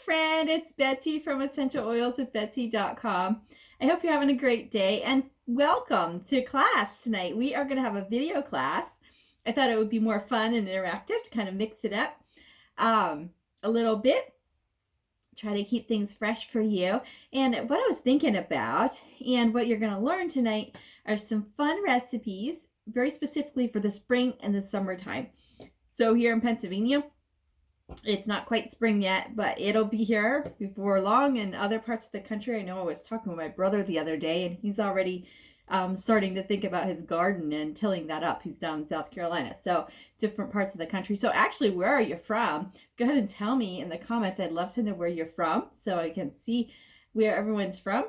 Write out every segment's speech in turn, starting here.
friend, it's Betsy from essentialoilswithbetsy.com. I hope you're having a great day and welcome to class tonight. We are going to have a video class. I thought it would be more fun and interactive to kind of mix it up a little bit. Try to keep things fresh for you. And what I was thinking about and what you're going to learn tonight are some fun recipes, very specifically for the spring and the summertime. So here in Pennsylvania, it's not quite spring yet, but it'll be here before long in other parts of the country. I know I was talking with my brother the other day, and he's already starting to think about his garden and tilling that up. He's down in South Carolina, so different parts of the country. So actually, where are you from? Go ahead and tell me in the comments. I'd love to know where you're from so I can see where everyone's from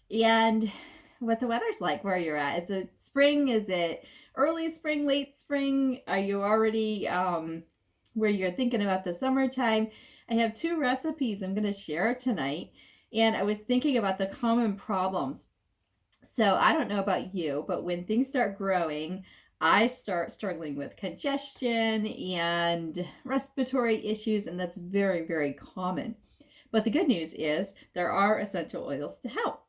and what the weather's like where you're at. Is it spring? Is it early spring, late spring? Are you already where you're thinking about the summertime? I have two recipes I'm going to share tonight, and I was thinking about the common problems. So I don't know about you, but when things start growing, I start struggling with congestion and respiratory issues, and that's very, very common. But the good news is there are essential oils to help.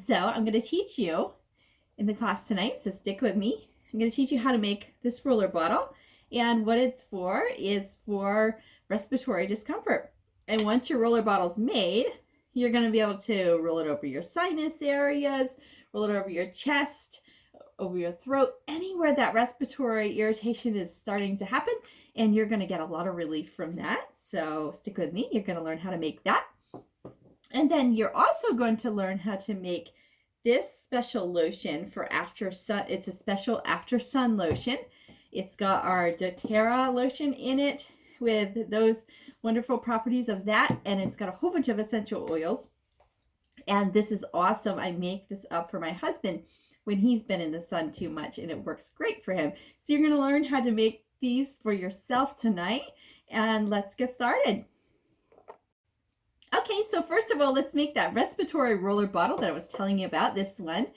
So I'm going to teach you in the class tonight, so stick with me. I'm going to teach you how to make this roller bottle. And what it's for is for respiratory discomfort. And once your roller bottle's made, you're going to be able to roll it over your sinus areas, roll it over your chest, over your throat, anywhere that respiratory irritation is starting to happen. And you're going to get a lot of relief from that. So stick with me. You're going to learn how to make that. And then you're also going to learn how to make this special lotion for after sun. It's a special after sun lotion. It's got our doTERRA lotion in it with those wonderful properties of that. And it's got a whole bunch of essential oils. And this is awesome. I make this up for my husband when he's been in the sun too much, and it works great for him. So you're going to learn how to make these for yourself tonight. And let's get started. Okay, so first of all, let's make that respiratory roller bottle that I was telling you about, this one.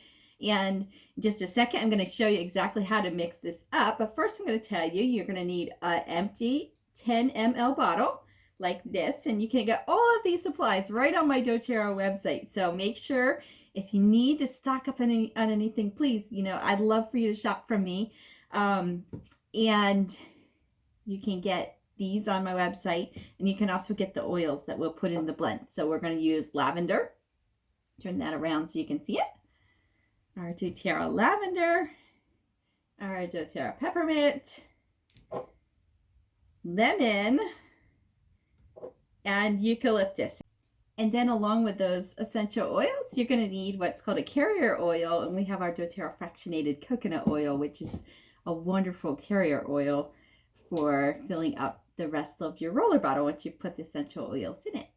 And in just a second, I'm going to show you exactly how to mix this up. But first, I'm going to tell you, you're going to need an empty 10 ml bottle like this. And you can get all of these supplies right on my doTERRA website. So make sure if you need to stock up on anything, please, I'd love for you to shop from me. And you can get these on my website. And you can also get the oils that we'll put in the blend. So we're going to use lavender. Turn that around so you can see it. Our doTERRA lavender, our doTERRA peppermint, lemon, and eucalyptus. And then along with those essential oils, you're going to need what's called a carrier oil. And we have our doTERRA fractionated coconut oil, which is a wonderful carrier oil for filling up the rest of your roller bottle once you put the essential oils in it.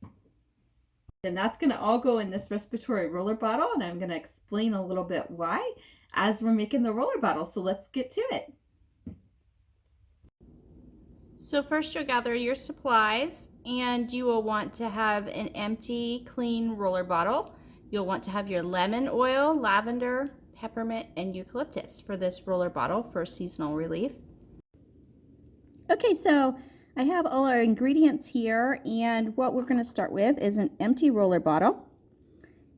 And that's going to all go in this respiratory roller bottle, and I'm going to explain a little bit why as we're making the roller bottle. So let's get to it. So first you'll gather your supplies, and you will want to have an empty, clean roller bottle. You'll want to have your lemon oil, lavender, peppermint, and eucalyptus for this roller bottle for seasonal relief. Okay, so I have all our ingredients here, and what we're going to start with is an empty roller bottle,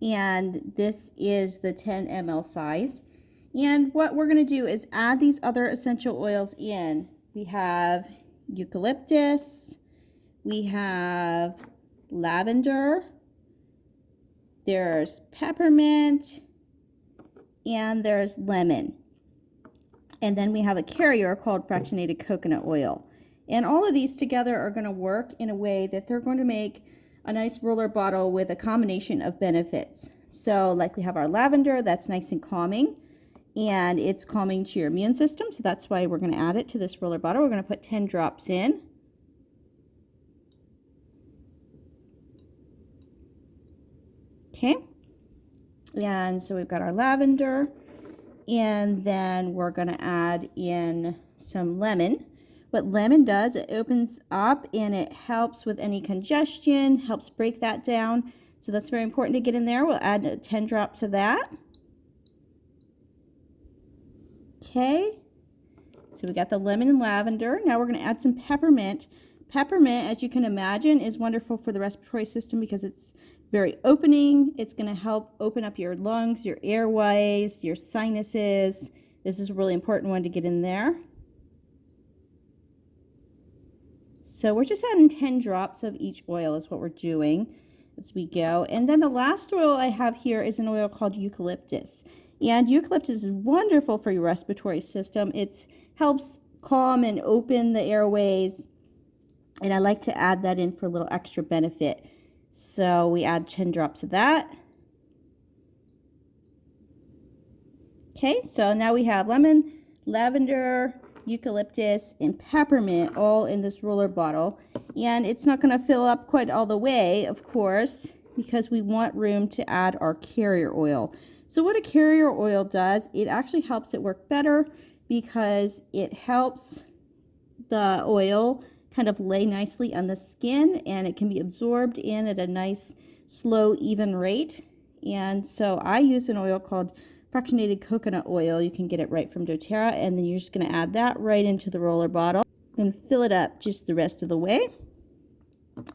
and this is the 10 ml size. And what we're going to do is add these other essential oils in. We have eucalyptus, we have lavender, there's peppermint, and there's lemon. And then we have a carrier called fractionated coconut oil. And all of these together are going to work in a way that they're going to make a nice roller bottle with a combination of benefits. So like we have our lavender, that's nice and calming, and it's calming to your immune system. So that's why we're going to add it to this roller bottle. We're going to put 10 drops in. Okay. And so we've got our lavender, and then we're going to add in some lemon. What lemon does, it opens up and it helps with any congestion, helps break that down. So that's very important to get in there. We'll add 10 drops of that. Okay, so we got the lemon and lavender. Now we're going to add some peppermint. Peppermint, as you can imagine, is wonderful for the respiratory system because it's very opening. It's going to help open up your lungs, your airways, your sinuses. This is a really important one to get in there. So we're just adding 10 drops of each oil is what we're doing as we go. And then the last oil I have here is an oil called eucalyptus. And eucalyptus is wonderful for your respiratory system. It helps calm and open the airways. And I like to add that in for a little extra benefit. So we add 10 drops of that. Okay, so now we have lemon, lavender, eucalyptus, and peppermint all in this roller bottle. And it's not going to fill up quite all the way, of course, because we want room to add our carrier oil. So what a carrier oil does, it actually helps it work better because it helps the oil kind of lay nicely on the skin, and it can be absorbed in at a nice, slow, even rate. And so I use an oil called fractionated coconut oil. You can get it right from doTERRA, and then you're just going to add that right into the roller bottle and fill it up just the rest of the way.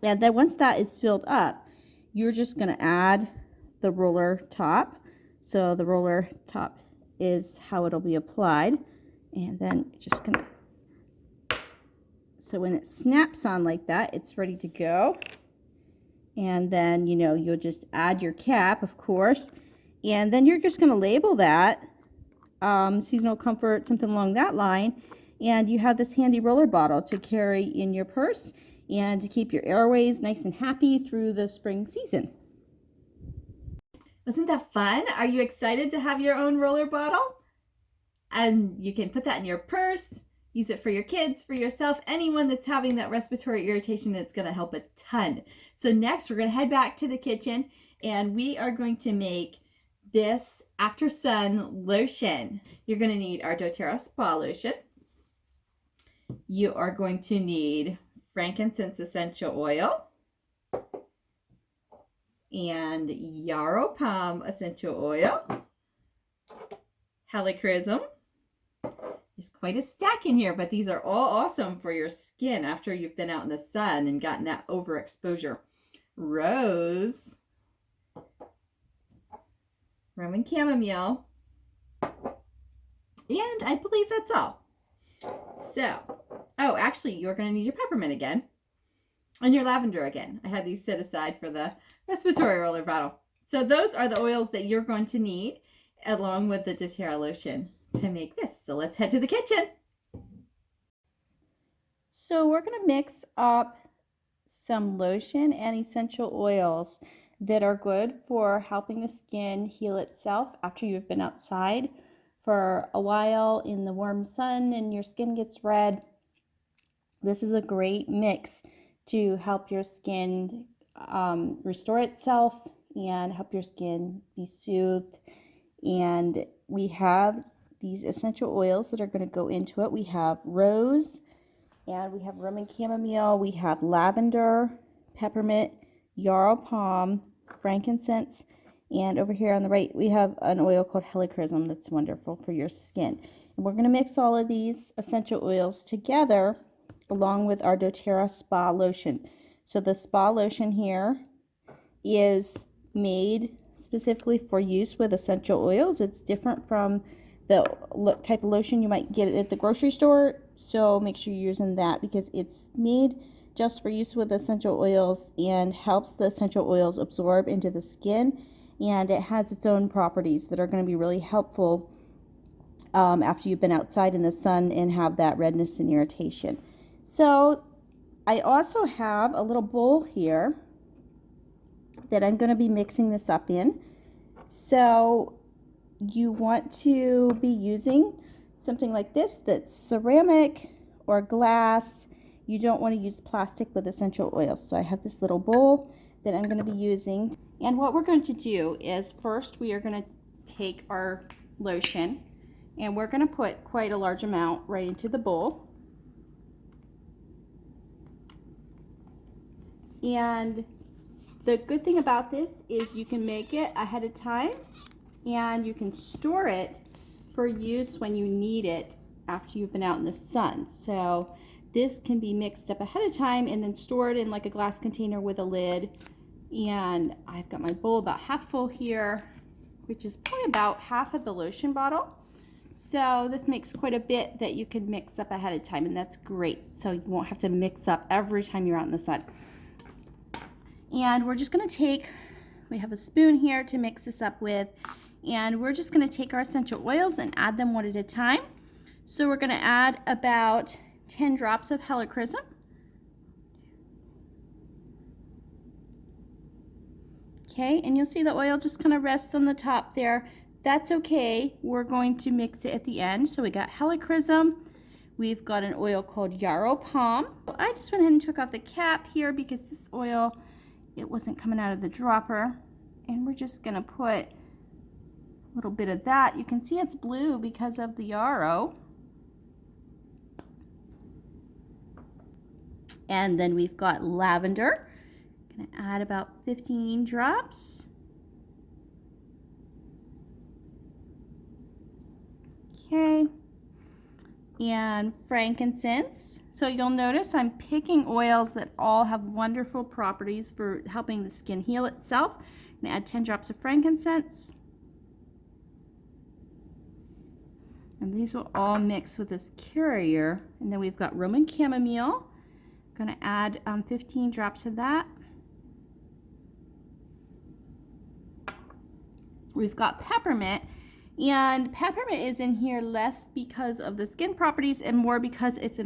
And then once that is filled up, you're just going to add the roller top. So the roller top is how it'll be applied. And then just going to, so when it snaps on like that, it's ready to go. And then, you know, you'll just add your cap, of course. And then you're just going to label that seasonal comfort, something along that line. And you have this handy roller bottle to carry in your purse and to keep your airways nice and happy through the spring season. Wasn't that fun? Are you excited to have your own roller bottle? And you can put that in your purse, use it for your kids, for yourself, anyone that's having that respiratory irritation. It's going to help a ton. So next we're going to head back to the kitchen and we are going to make this after sun lotion. You're going to need our doTERRA spa lotion. You are going to need frankincense essential oil and yarrow palm essential oil, helichrysum. There's quite a stack in here, but these are all awesome for your skin after you've been out in the sun and gotten that overexposure. Rose, Roman chamomile, and I believe that's all. So, oh, actually, you're going to need your peppermint again and your lavender again. I had these set aside for the respiratory roller bottle. So those are the oils that you're going to need along with the doTERRA lotion to make this. So let's head to the kitchen. So we're going to mix up some lotion and essential oils that are good for helping the skin heal itself after you've been outside for a while in the warm sun and your skin gets red. This is a great mix to help your skin restore itself and help your skin be soothed. And we have these essential oils that are going to go into it. We have rose, and we have Roman chamomile, we have lavender, peppermint, yarrow palm, frankincense, and over here on the right we have an oil called helichrysum that's wonderful for your skin. And we're going to mix all of these essential oils together along with our doTERRA spa lotion. So the spa lotion here is made specifically for use with essential oils. It's different from the type of lotion you might get at the grocery store, so make sure you're using that because it's made just for use with essential oils and helps the essential oils absorb into the skin, and it has its own properties that are going to be really helpful after you've been outside in the sun and have that redness and irritation. So I also have a little bowl here that I'm going to be mixing this up in. So you want to be using something like this that's ceramic or glass. You don't want to use plastic with essential oils. So I have this little bowl that I'm going to be using. And what we're going to do is first we are going to take our lotion and we're going to put quite a large amount right into the bowl. And the good thing about this is you can make it ahead of time and you can store it for use when you need it after you've been out in the sun. So this can be mixed up ahead of time and then stored in like a glass container with a lid. And I've got my bowl about half full here, which is probably about half of the lotion bottle. So this makes quite a bit that you can mix up ahead of time, and that's great. So you won't have to mix up every time you're out in the sun. And we're just gonna take, we have a spoon here to mix this up with, and we're just gonna take our essential oils and add them one at a time. So we're gonna add about 10 drops of helichrysum. Okay, and you'll see the oil just kind of rests on the top there. That's okay. We're going to mix it at the end. So we got helichrysum. We've got an oil called yarrow palm. I just went ahead and took off the cap here because this oil, it wasn't coming out of the dropper. And we're just gonna put a little bit of that. You can see it's blue because of the yarrow. And then we've got lavender. Gonna add about 15 drops. Okay, and frankincense. So you'll notice I'm picking oils that all have wonderful properties for helping the skin heal itself. I'm gonna add 10 drops of frankincense. And these will all mix with this carrier. And then we've got Roman chamomile. I'm gonna add 15 drops of that. We've got peppermint. And peppermint is in here less because of the skin properties and more because it's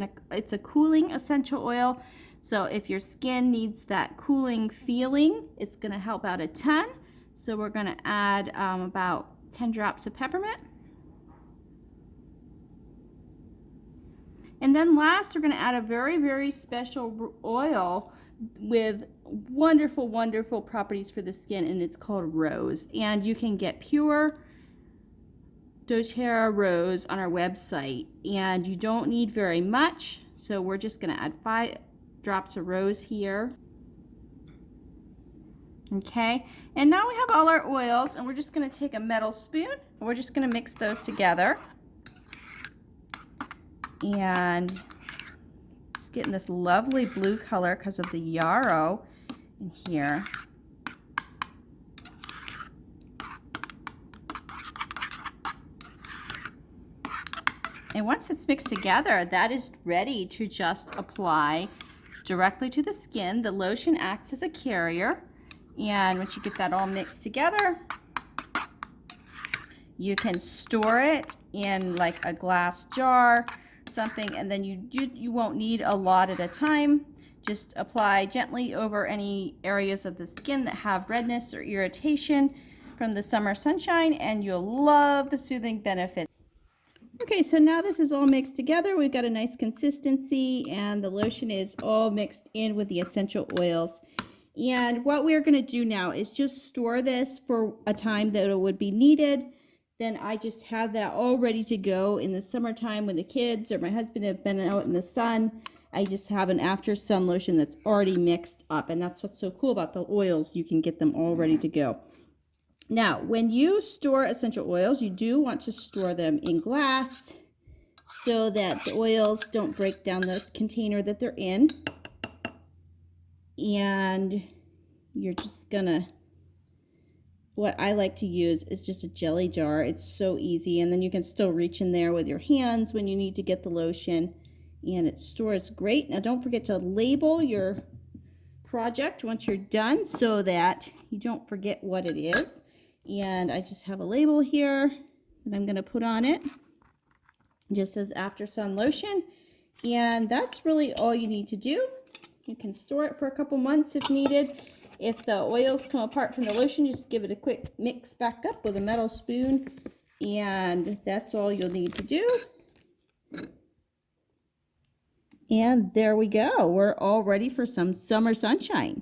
a cooling essential oil. So if your skin needs that cooling feeling, it's going to help out a ton. So we're going to add about 10 drops of peppermint. And then last, we're going to add a very, very special oil with wonderful, wonderful properties for the skin, and it's called rose. And you can get pure doTERRA rose on our website, and you don't need very much, so we're just going to add 5 drops of rose here. Okay, and now we have all our oils, and we're just going to take a metal spoon and we're just going to mix those together. And it's getting this lovely blue color because of the yarrow in here. And once it's mixed together, that is ready to just apply directly to the skin. The lotion acts as a carrier. And once you get that all mixed together, you can store it in like a glass jar, something, and then you won't need a lot at a time. Just apply gently over any areas of the skin that have redness or irritation from the summer sunshine, and you'll love the soothing benefits. Okay, so now this is all mixed together. We've got a nice consistency, and the lotion is all mixed in with the essential oils. And what we're going to do now is just store this for a time that it would be needed. Then I just have that all ready to go in the summertime when the kids or my husband have been out in the sun. I just have an after sun lotion that's already mixed up, and that's what's so cool about the oils. You can get them all ready to go. Now, when you store essential oils, you do want to store them in glass so that the oils don't break down the container that they're in. And you're just gonna, what I like to use is just a jelly jar. It's so easy, and then you can still reach in there with your hands when you need to get the lotion, and it stores great. Now, don't forget to label your project once you're done so that you don't forget what it is. And I just have a label here that I'm going to put on it. It just says after sun lotion. And that's really all you need to do. You can store it for a couple months if needed. If the oils come apart from the lotion, just give it a quick mix back up with a metal spoon. And that's all you'll need to do. And there we go. We're all ready for some summer sunshine.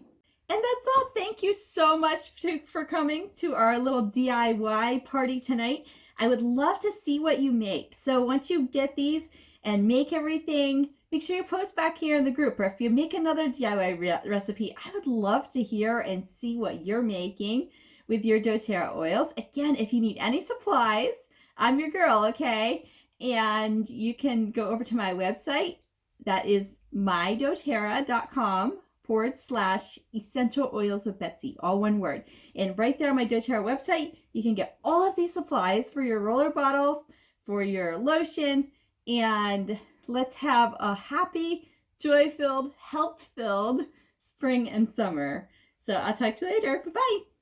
And that's all. Thank you so much for coming to our little DIY party tonight. I would love to see what you make. So once you get these and make everything, make sure you post back here in the group. Or if you make another DIY recipe, I would love to hear and see what you're making with your doTERRA oils. Again, if you need any supplies, I'm your girl, okay? And you can go over to my website, That is mydoterra.com/essential oils with Betsy, all one word. And right there on my doTERRA website, you can get all of these supplies for your roller bottles, for your lotion, and let's have a happy, joy-filled, health-filled spring and summer. So I'll talk to you later. Bye-bye.